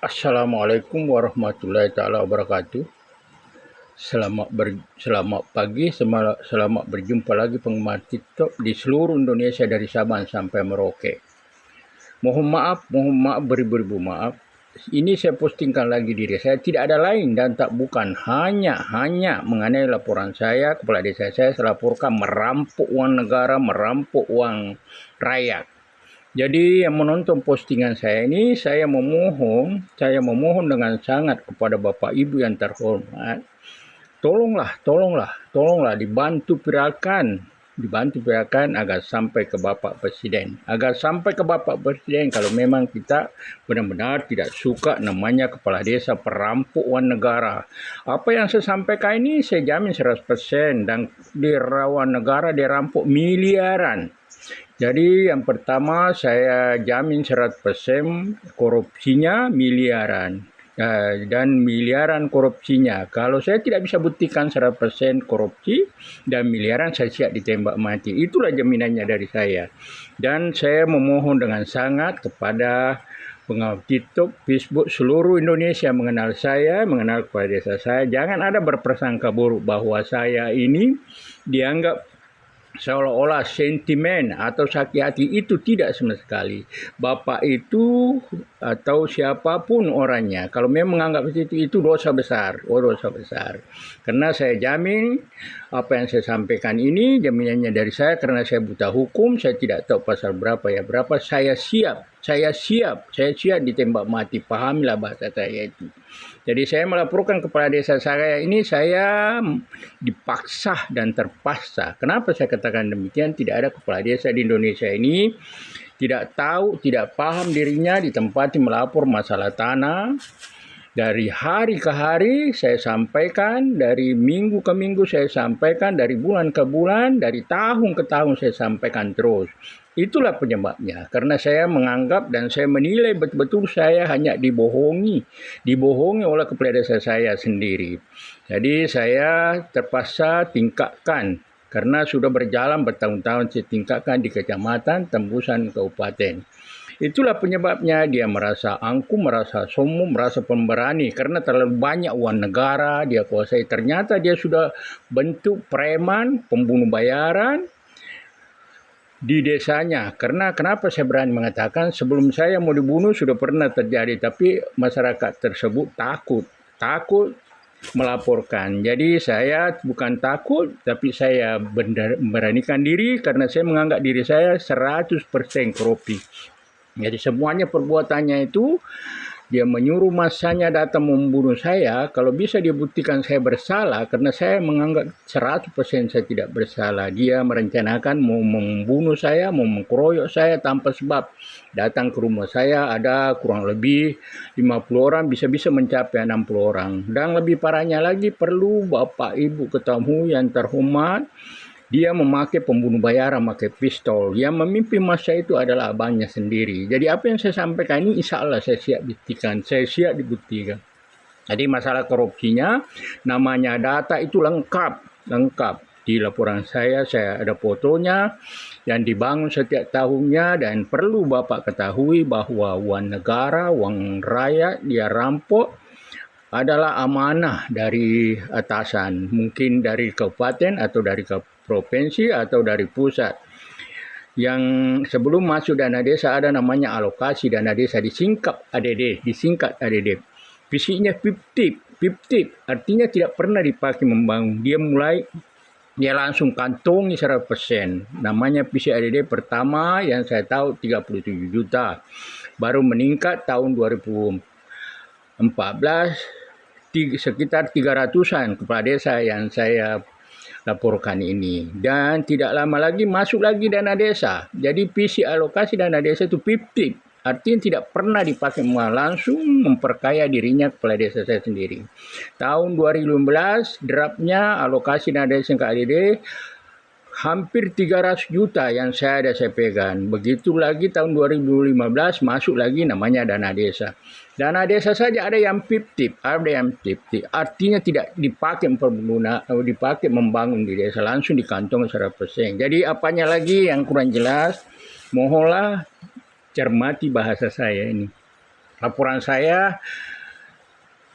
Assalamualaikum warahmatullahi taala wabarakatuh. Selamat pagi, selamat berjumpa lagi penggemar TikTok di seluruh Indonesia dari Sabang sampai Merauke. Mohon maaf beribu-ribu maaf. Ini saya postingkan lagi diri saya, tidak ada lain dan tak bukan hanya mengenai laporan saya, kepala desa saya laporkan merampok uang negara, merampok uang rakyat. Jadi yang menonton postingan saya ini, saya memohon dengan sangat kepada Bapak Ibu yang terhormat, tolonglah dibantu pirakan agar sampai ke Bapak Presiden. Kalau memang kita benar-benar tidak suka namanya kepala desa perampok uang negara. Apa yang saya sampaikan ini saya jamin 100% dan di rawan negara dirampok miliaran. Jadi yang pertama saya jamin 100% korupsinya miliaran. Dan miliaran korupsinya. Kalau saya tidak bisa buktikan 100% korupsi dan miliaran, saya siap ditembak mati. Itulah jaminannya dari saya. Dan saya memohon dengan sangat kepada pengawal TikTok, Facebook seluruh Indonesia mengenal saya, mengenal kepala desa saya. Jangan ada berprasangka buruk bahwa saya ini dianggap seolah-olah sentimen atau sakit hati. Itu tidak sama sekali. Bapak itu atau siapapun orangnya, kalau memang menganggap itu dosa besar. Dosa besar. Karena saya jamin apa yang saya sampaikan ini jaminannya dari saya, karena saya buta hukum, saya tidak tahu pasal berapa, saya siap ditembak mati. Pahamilah bahasa saya itu. Jadi saya melaporkan kepala desa saya ini, saya dipaksa dan terpaksa. Kenapa saya katakan demikian? Tidak ada kepala desa di Indonesia ini tidak tahu, tidak paham dirinya ditempati melapor masalah tanah. Dari hari ke hari saya sampaikan, dari minggu ke minggu saya sampaikan, dari bulan ke bulan, dari tahun ke tahun saya sampaikan terus. Itulah penyebabnya, karena saya menganggap dan saya menilai betul-betul saya hanya dibohongi oleh kepala desa saya sendiri. Jadi saya terpaksa tingkatkan, karena sudah berjalan bertahun-tahun saya tingkatkan di kecamatan, tembusan kabupaten. Itulah penyebabnya dia merasa angkuh, merasa sombong, merasa pemberani karena terlalu banyak uang negara dia kuasai. Ternyata dia sudah bentuk preman, pembunuh bayaran di desanya. Karena kenapa saya berani mengatakan, sebelum saya mau dibunuh sudah pernah terjadi, tapi masyarakat tersebut takut melaporkan. Jadi saya bukan takut, tapi saya beranikan diri karena saya menganggap diri saya 100% korupsi. Jadi semuanya perbuatannya itu, dia menyuruh masanya datang membunuh saya. Kalau bisa dia buktikan saya bersalah, karena saya menganggap 100% saya tidak bersalah. Dia merencanakan mau membunuh saya, mau mengkeroyok saya tanpa sebab. Datang ke rumah saya ada kurang lebih 50 orang, bisa-bisa mencapai 60 orang. Dan lebih parahnya lagi, perlu Bapak Ibu ketahui yang terhormat, dia memakai pembunuh bayaran, memakai pistol. Yang memimpin masa itu adalah abangnya sendiri. Jadi apa yang saya sampaikan ini insya Allah saya siap buktikan. Saya siap dibuktikan. Jadi masalah korupsinya, namanya data itu lengkap. Di laporan saya ada fotonya yang dibangun setiap tahunnya, dan perlu Bapak ketahui bahwa uang negara, uang rakyat dia rampok adalah amanah dari atasan, mungkin dari kabupaten atau dari provinsi atau dari pusat. Yang sebelum masuk dana desa ada namanya alokasi dana desa, disingkat ADD. Fisiknya fiktif, artinya tidak pernah dipakai membangun. Dia langsung kantongi 100%. Namanya fisik ADD pertama yang saya tahu 37 juta. Baru meningkat tahun 2014 sekitar 300-an kepala desa yang saya laporkan ini. Dan tidak lama lagi masuk lagi dana desa. Jadi visi alokasi dana desa itu fiktif. Artinya tidak pernah dipakai, langsung memperkaya dirinya kepala desa saya sendiri. Tahun 2015 draftnya alokasi dana desa ke ADD hampir 300 juta yang saya pegang. Begitu lagi tahun 2015 masuk lagi namanya dana desa. Dana desa saja ada yang fiktif. Artinya tidak dipakai dipakai membangun di desa, langsung di kantong 100%. Jadi apanya lagi yang kurang jelas, mohonlah cermati bahasa saya ini. Laporan saya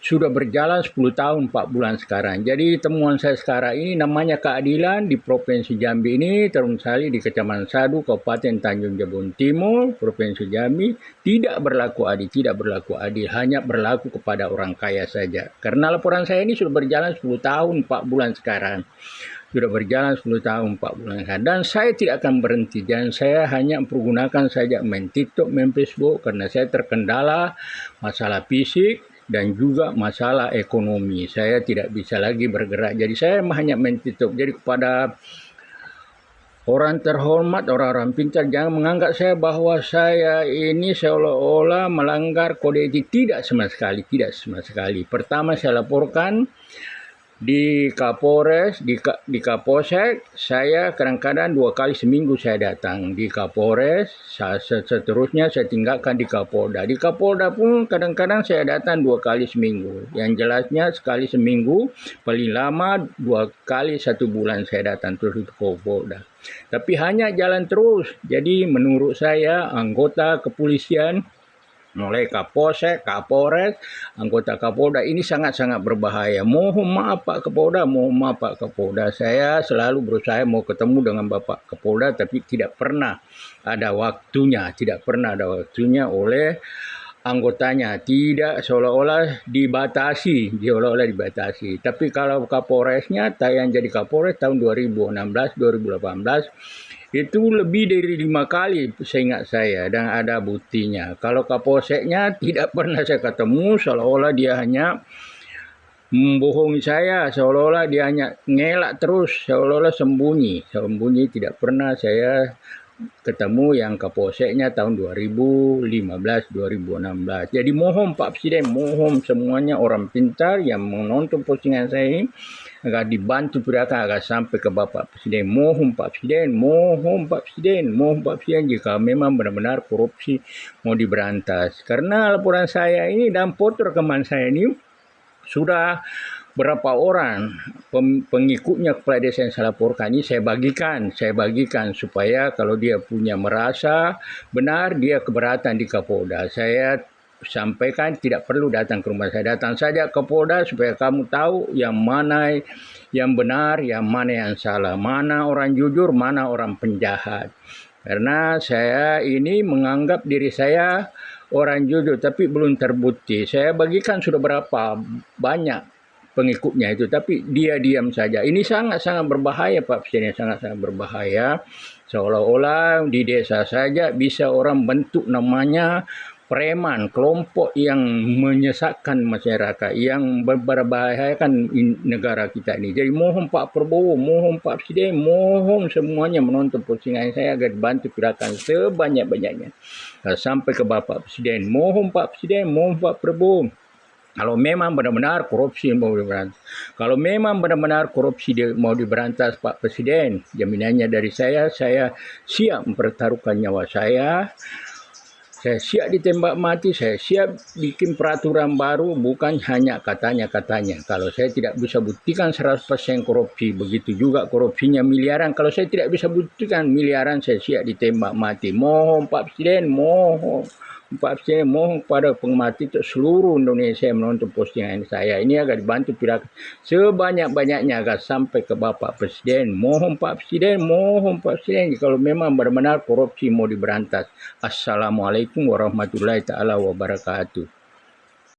sudah berjalan 10 tahun 4 bulan sekarang. Jadi temuan saya sekarang ini namanya keadilan di Provinsi Jambi ini, terutama di Kecamatan Sadu, Kabupaten Tanjung Jabung Timur, Provinsi Jambi, tidak berlaku adil, hanya berlaku kepada orang kaya saja. Karena laporan saya ini sudah berjalan 10 tahun 4 bulan sekarang. Sudah berjalan 10 tahun 4 bulan sekarang. Dan saya tidak akan berhenti. Dan saya hanya mempergunakan saja main TikTok, main Facebook, karena saya terkendala masalah fisik dan juga masalah ekonomi. Saya tidak bisa lagi bergerak. Jadi saya hanya main TikTok. Jadi kepada orang terhormat, orang-orang pintar, jangan menganggap saya bahwa saya ini seolah-olah melanggar kode etik. Tidak sama sekali, tidak sama sekali. Pertama saya laporkan di Kapolres, di Kapolsek, saya kadang-kadang 2 kali seminggu saya datang di Kapolres, seterusnya saya tinggalkan di Kapolda. Di Kapolda pun kadang-kadang saya datang 2 kali seminggu. Yang jelasnya sekali seminggu, paling lama 2 kali 1 bulan saya datang terus ke Kapolda. Tapi hanya jalan terus. Jadi menurut saya anggota kepolisian, mulai Kapolsek, Kapolres, anggota Kapolda ini sangat-sangat berbahaya. Mohon maaf Pak Kapolda, mohon maaf Pak Kapolda. Saya selalu berusaha mau ketemu dengan Bapak Kapolda tapi tidak pernah ada waktunya, oleh anggotanya. Tidak, seolah-olah dibatasi. Tapi kalau Kapolresnya, yang jadi Kapolres tahun 2016, 2018, itu lebih dari 5 kali seingat saya dan ada buktinya. Kalau Kapolseknya tidak pernah saya ketemu, seolah-olah dia hanya membohongi saya, seolah-olah dia hanya ngelak terus, seolah-olah sembunyi. Tidak pernah saya ketemu yang Kapolseknya tahun 2015-2016. Jadi mohon Pak Presiden, mohon semuanya orang pintar yang menonton postingan saya ini agar dibantu pirakan agar sampai ke Bapak Presiden. Mohon Pak Presiden, jika memang benar-benar korupsi mau diberantas. Karena laporan saya ini dan foto rekaman saya ini sudah berapa orang pengikutnya kepala desa yang saya laporkan ini saya bagikan supaya kalau dia punya merasa benar dia keberatan di Kapolda. Saya sampaikan tidak perlu datang ke rumah saya, datang saja ke Polda supaya kamu tahu yang mana yang benar, yang mana yang salah, mana orang jujur, mana orang penjahat. Karena saya ini menganggap diri saya orang jujur tapi belum terbukti. Saya bagikan sudah berapa banyak pengikutnya itu, tapi dia diam saja. Ini sangat-sangat berbahaya Pak Presiden, sangat-sangat berbahaya. Seolah-olah di desa saja bisa orang bentuk namanya preman, kelompok yang menyesatkan masyarakat, yang membahayakan negara kita ini. Jadi mohon Pak Prabowo, mohon Pak Presiden, mohon semuanya menonton postingan saya agar dibantu gerakan sebanyak-banyaknya sampai ke Bapak Presiden. Mohon Pak Presiden, mohon Pak Prabowo. Kalau memang benar-benar korupsi mau diberantas, mau diberantas Pak Presiden, jaminannya dari saya siap mempertaruhkan nyawa saya siap ditembak mati, saya siap bikin peraturan baru, bukan hanya katanya-katanya. Kalau saya tidak bisa buktikan 100% korupsi, begitu juga korupsinya miliaran. Kalau saya tidak bisa buktikan miliaran, saya siap ditembak mati. Mohon Pak Presiden, mohon kepada pengamati untuk seluruh Indonesia yang menonton postingan saya ini agar dibantu pihak sebanyak-banyaknya agar sampai ke Bapak Presiden. Mohon Pak Presiden, kalau memang benar-benar korupsi mau diberantas. Assalamualaikum warahmatullahi taala wabarakatuh.